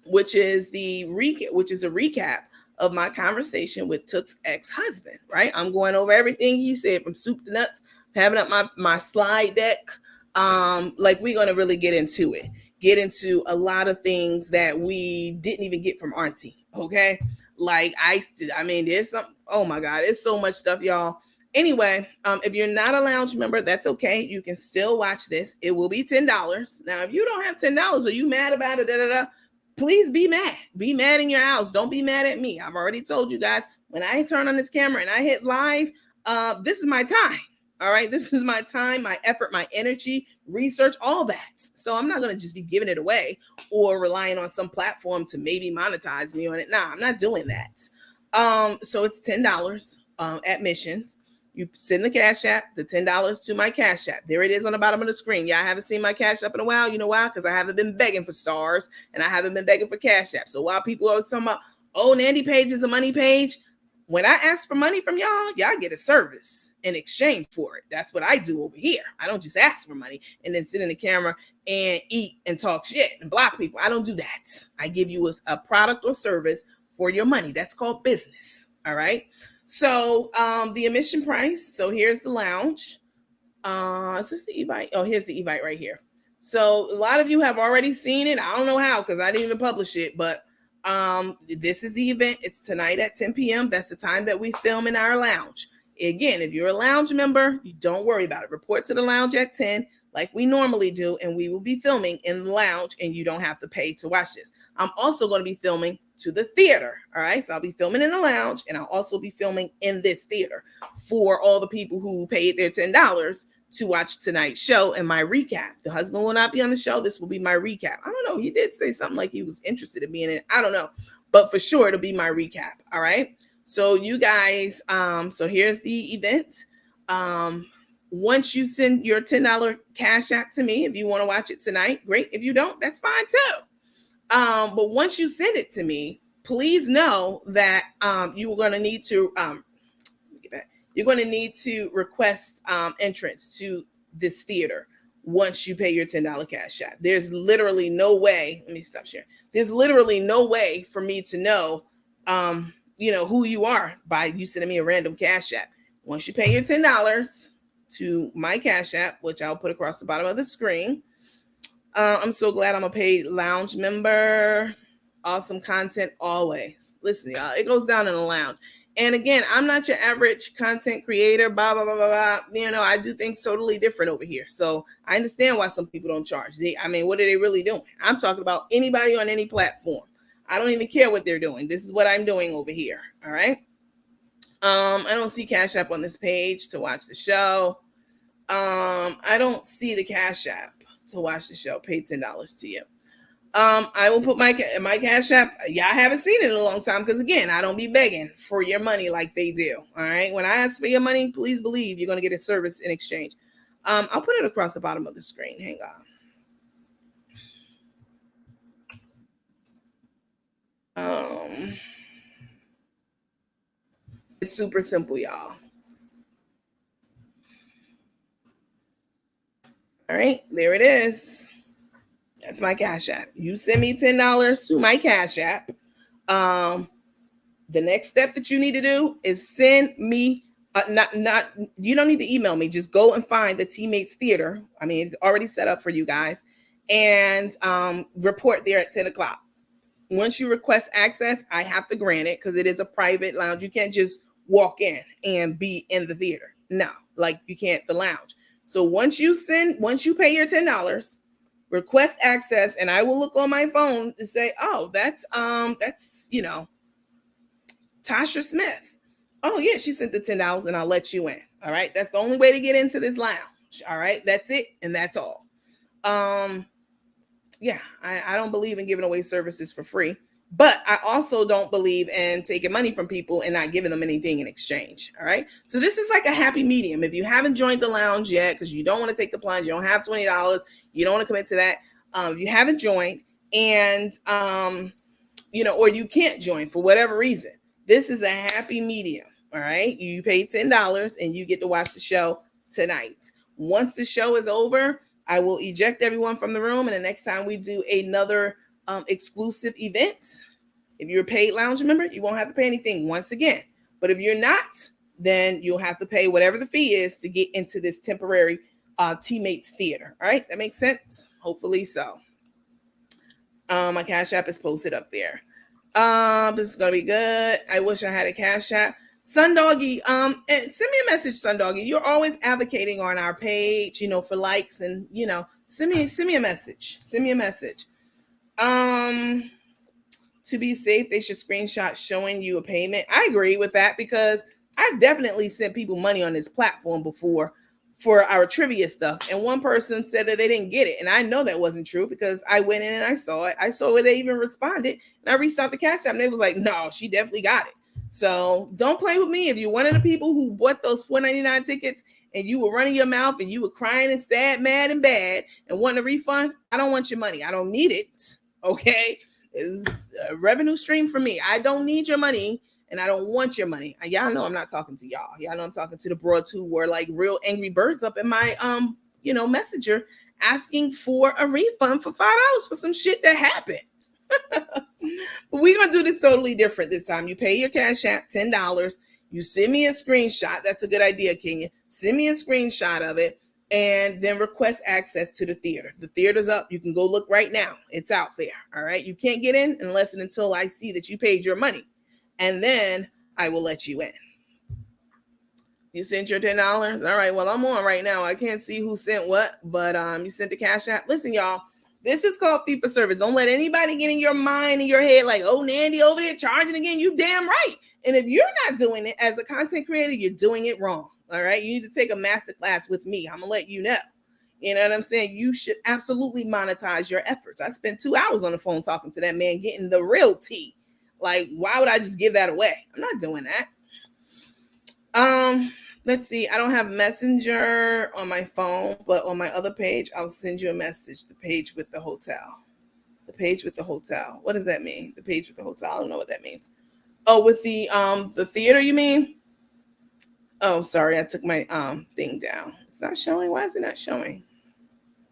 which is a recap of my conversation with Took's ex-husband, right? I'm going over everything he said from soup to nuts, having up my slide deck. Like we're going to really get into a lot of things that we didn't even get from Auntie. Okay. Like I mean, there's some, oh my God, it's so much stuff, y'all. Anyway, if you're not a lounge member, that's okay. You can still watch this. It will be $10. Now, if you don't have $10 or you mad about it, please be mad. Be mad in your house. Don't be mad at me. I've already told you guys, when I turn on this camera and I hit live, this is my time. All right. This is my time, my effort, my energy, research, all that. So I'm not going to just be giving it away or relying on some platform to maybe monetize me on it. Nah, I'm not doing that. So it's $10 admissions. You send the Cash App, the $10 to my Cash App. There it is on the bottom of the screen. Yeah, I haven't seen my Cash App in a while. You know why? Because I haven't been begging for stars and I haven't been begging for Cash App. So while people always talking about, oh, Nandi page is a money page, when I ask for money from y'all get a service in exchange for it. That's what I do over here. I don't just ask for money and then sit in the camera and eat and talk shit and block people. I don't do that. I give you a product or service for your money. That's called business. All right. So the admission price. So here's the lounge. Is this the Evite? Oh, here's the Evite right here. So a lot of you have already seen it. I don't know how because I didn't even publish it, but this is the event. It's tonight at 10 p.m. That's the time that we film in our lounge. Again, if you're a lounge member, you don't worry about it. Report to the lounge at 10 like we normally do, and we will be filming in the lounge, and you don't have to pay to watch this. I'm also going to be filming to the theater. All right. So I'll be filming in the lounge, and I'll also be filming in this theater for all the people who paid their $10 to watch tonight's show and my recap. The husband will not be on the show. This will be my recap. I don't know. He did say something like he was interested in being in it. I don't know. But for sure, it'll be my recap. All right. So you guys, so here's the event. Once you send your $10 Cash App to me, if you want to watch it tonight, great. If you don't, that's fine too. But once you send it to me, please know that you are going to need to you're going to need to request entrance to this theater once you pay your $10 Cash App. There's literally no way. Let me stop sharing. There's literally no way for me to know, who you are by you sending me a random Cash App. Once you pay your $10 to my Cash App, which I'll put across the bottom of the screen. I'm so glad I'm a paid lounge member. Awesome content always. Listen, y'all, it goes down in the lounge. And again, I'm not your average content creator, blah, blah, blah, blah, blah. I do things totally different over here. So I understand why some people don't charge. What are they really doing? I'm talking about anybody on any platform. I don't even care what they're doing. This is what I'm doing over here. All right. I don't see Cash App on this page to watch the show. I don't see the Cash App to watch the show. Pay $10 to you. I will put my Cash App. Yeah, I haven't seen it in a long time because, again, I don't be begging for your money like they do. All right. When I ask for your money, please believe you're going to get a service in exchange. I'll put it across the bottom of the screen. Hang on. It's super simple, y'all. All right. There it is. That's my Cash App. You send me $10 to my Cash App. The next step that you need to do is send me, you don't need to email me. Just go and find the Teammates Theater. It's already set up for you guys, and report there at 10 o'clock. Once you request access, I have to grant it because it is a private lounge. You can't just walk in and be in the theater. No, like you can't the lounge. So once you pay your $10, request access, and I will look on my phone to say, oh, that's Tasha Smith. Oh yeah, she sent the $10 and I'll let you in. All right. That's the only way to get into this lounge. All right. That's it. And that's all. Yeah, I don't believe in giving away services for free, but I also don't believe in taking money from people and not giving them anything in exchange. All right. So this is like a happy medium. If you haven't joined the lounge yet, because you don't want to take the plunge, you don't have $20, you don't want to commit to that. If you haven't joined and, or you can't join for whatever reason, this is a happy medium. All right. You pay $10 and you get to watch the show tonight. Once the show is over, I will eject everyone from the room. And the next time we do another exclusive event, if you're a paid lounge member, you won't have to pay anything once again. But if you're not, then you'll have to pay whatever the fee is to get into this temporary Teammates Theater. All right. That makes sense. Hopefully so. My Cash App is posted up there. This is going to be good. I wish I had a Cash App. Sundoggy, and send me a message, Sundoggy. You're always advocating on our page, for likes and, send me a message. Send me a message. To be safe, they should screenshot showing you a payment. I agree with that because I've definitely sent people money on this platform before for our trivia stuff. And one person said that they didn't get it. And I know that wasn't true because I went in and I saw it. I saw where they even responded. And I reached out to Cash App and they was like, no, she definitely got it. So don't play with me. If you're one of the people who bought those $4.99 tickets and you were running your mouth and you were crying and sad, mad, and bad and wanting a refund, I don't want your money. I don't need it. Okay? It's a revenue stream for me. I don't need your money and I don't want your money. Y'all know I'm not talking to y'all. Y'all know I'm talking to the broads who were like real angry birds up in my messenger asking for a refund for $5 for some shit that happened. But we're gonna do this totally different this time. You pay your Cash App $10. You send me a screenshot. That's a good idea, Kenya. Send me a screenshot of it and then request access to the theater. The theater's up. You can go look right now. It's out there. All right. You can't get in unless and until I see that you paid your money. And then I will let you in. You sent your $10? All right. Well, I'm on right now. I can't see who sent what, but you sent the Cash App. Listen, y'all. This is called fee for service. Don't let anybody get in your mind and your head like, oh, Nandi over there charging again. You damn right. And if you're not doing it as a content creator, you're doing it wrong. All right. You need to take a master class with me. I'm going to let you know. You know what I'm saying? You should absolutely monetize your efforts. I spent 2 hours on the phone talking to that man, getting the real tea. Like, why would I just give that away? I'm not doing that. Let's see. I don't have Messenger on my phone, but on my other page, I'll send you a message. The page with the hotel. The page with the hotel. What does that mean? The page with the hotel. I don't know what that means. Oh, with the theater, you mean? Oh, sorry. I took my thing down. It's not showing. Why is it not showing?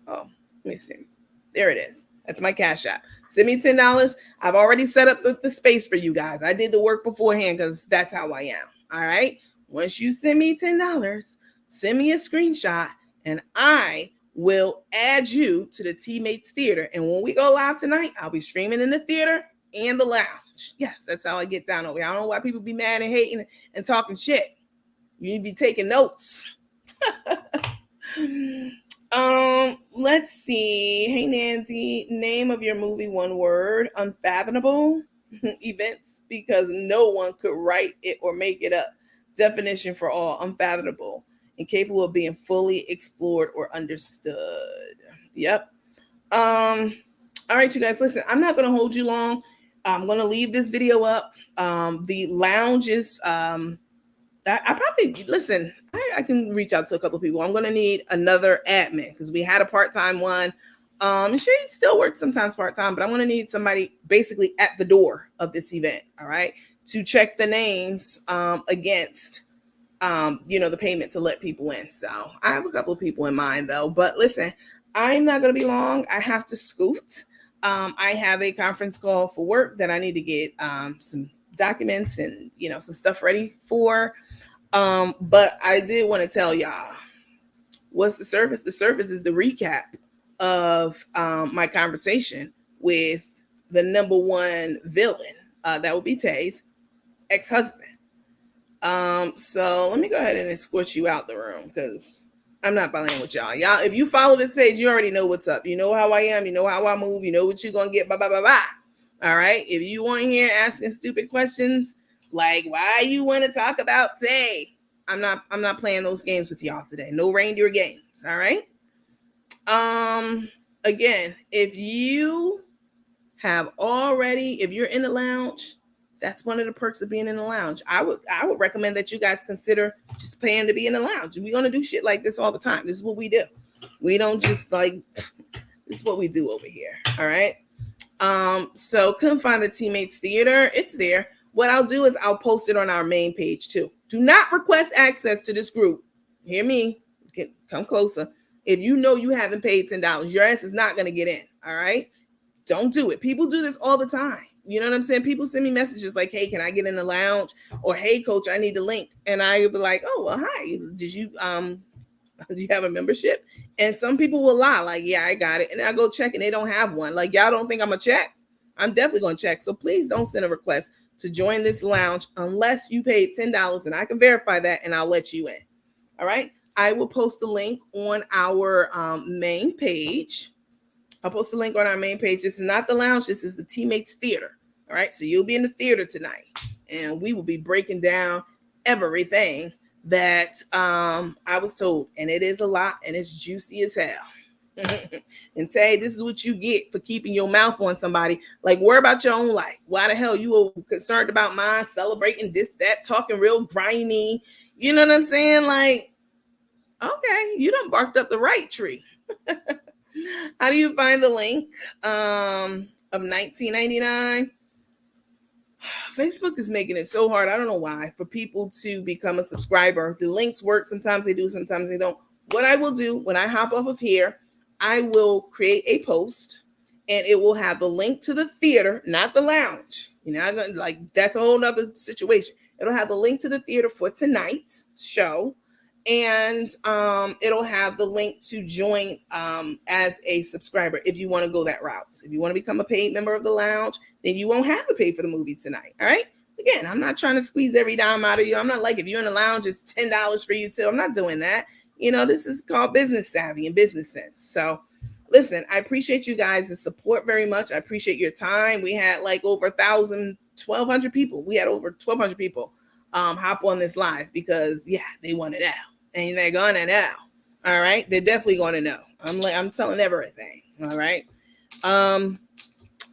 Oh, let me see. There it is. That's my Cash App. Send me $10. I've already set up the space for you guys. I did the work beforehand because that's how I am. All right. Once you send me $10, send me a screenshot and I will add you to the Teammates Theater. And when we go live tonight, I'll be streaming in the theater and the lounge. Yes, that's how I get down over here. I don't know why people be mad and hating and talking shit. You need to be taking notes. Let's see. Hey, Nandi, name of your movie, one word. Unfathomable events, because no one could write it or make it up. Definition for all: unfathomable, incapable of being fully explored or understood. Yep. All right, you guys, listen, I'm not going to hold you long. I'm going to leave this video up. The lounge is, I probably, listen, I can reach out to a couple of people. I'm going to need another admin because we had a part-time one. She still works sometimes part-time, but I'm going to need somebody basically at the door of this event. All right. To check the names against, the payment to let people in. So I have a couple of people in mind, though. But listen, I'm not going to be long. I have to scoot. I have a conference call for work that I need to get some documents and, some stuff ready for. But I did want to tell y'all, what's the service? The service is the recap of my conversation with the number one villain. That would be Tay's ex-husband. So let me go ahead and escort you out the room because I'm not playing with y'all. Y'all, if you follow this page, you already know what's up. You know how I am. You know how I move. You know what you're gonna get. Bye bye bye bye. All right. If you weren't here asking stupid questions like why you want to talk about Tay, I'm not playing those games with y'all today. No reindeer games. All right. Again, if you're in the lounge, that's one of the perks of being in the lounge. I would recommend that you guys consider just paying to be in the lounge. We're going to do shit like this all the time. This is what we do. We don't just this is what we do over here. All right. So couldn't find the Teammates Theater. It's there. What I'll do is I'll post it on our main page too. Do not request access to this group. Hear me? Come closer. If you know you haven't paid $10, your ass is not going to get in. All right. Don't do it. People do this all the time. You know what I'm saying? People send me messages like, hey, can I get in the lounge? Or, hey, coach, I need the link. And I would be like, oh, well, hi. Did you have a membership? And some people will lie like, yeah, I got it. And I go check and they don't have one. Like, y'all don't think I'm going to check? I'm definitely going to check. So please don't send a request to join this lounge unless you paid $10 and I can verify that and I'll let you in. All right. I will post a link on our main page. I'll post a link on our main page. This is not the lounge. This is the Teammates Theater. All right. So you'll be in the theater tonight and we will be breaking down everything that I was told. And it is a lot and it's juicy as hell. And Tay, this is what you get for keeping your mouth on somebody. Like, worry about your own life. Why the hell you were concerned about mine, celebrating this, that, talking real grimy? You know what I'm saying? Like, okay, you done barked up the right tree. How do you find the link of $19.99? Facebook is making it so hard. I don't know why, for people to become a subscriber. The links work. Sometimes they do, sometimes they don't. What I will do when I hop off of here, I will create a post and it will have the link to the theater, not the lounge. You know, like that's a whole nother situation. It'll have the link to the theater for tonight's show. And it'll have the link to join as a subscriber if you want to go that route. If you want to become a paid member of the lounge, then you won't have to pay for the movie tonight. All right. Again, I'm not trying to squeeze every dime out of you. I'm not like, if you're in the lounge, it's $10 for you too. I'm not doing that. You know, this is called business savvy and business sense. So listen, I appreciate you guys' support very much. I appreciate your time. We had like over 1,000, 1,200 people. We had over 1,200 people hop on this live because, yeah, they want to know. And they're going to know. All right. They're definitely going to know. I'm telling everything. All right.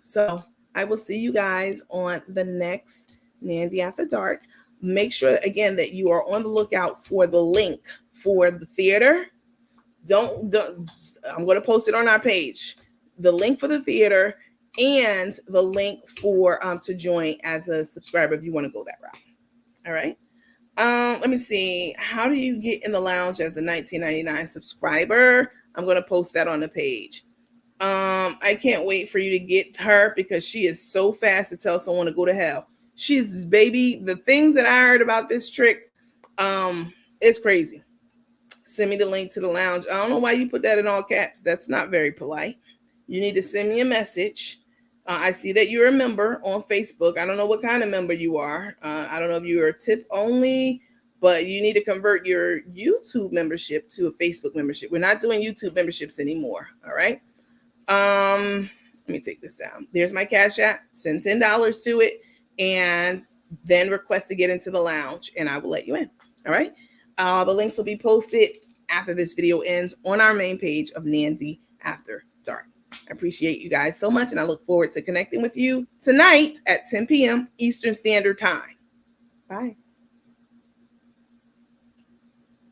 So I will see you guys on the next Nandi After Dark. Make sure, again, that you are on the lookout for the link for the theater. Don't I'm going to post it on our page. The link for the theater and the link for to join as a subscriber if you want to go that route. All right. Let me see. How do you get in the lounge as a $19.99 subscriber? I'm going to post that on the page. I can't wait for you to get her because she is so fast to tell someone to go to hell. She's, baby, the things that I heard about this trick, it's crazy. Send me the link to the lounge. I don't know why you put that in all caps. That's not very polite. You need to send me a message. I see that you're a member on Facebook. I don't know what kind of member you are. I don't know if you're tip only, but you need to convert your YouTube membership to a Facebook membership. We're not doing YouTube memberships anymore. All right. Let me take this down. There's my Cash App. Send $10 to it and then request to get into the lounge and I will let you in. All right. The links will be posted after this video ends on our main page of Nandi After Dark. I appreciate you guys so much, and I look forward to connecting with you tonight at 10 p.m. Eastern Standard Time. Bye.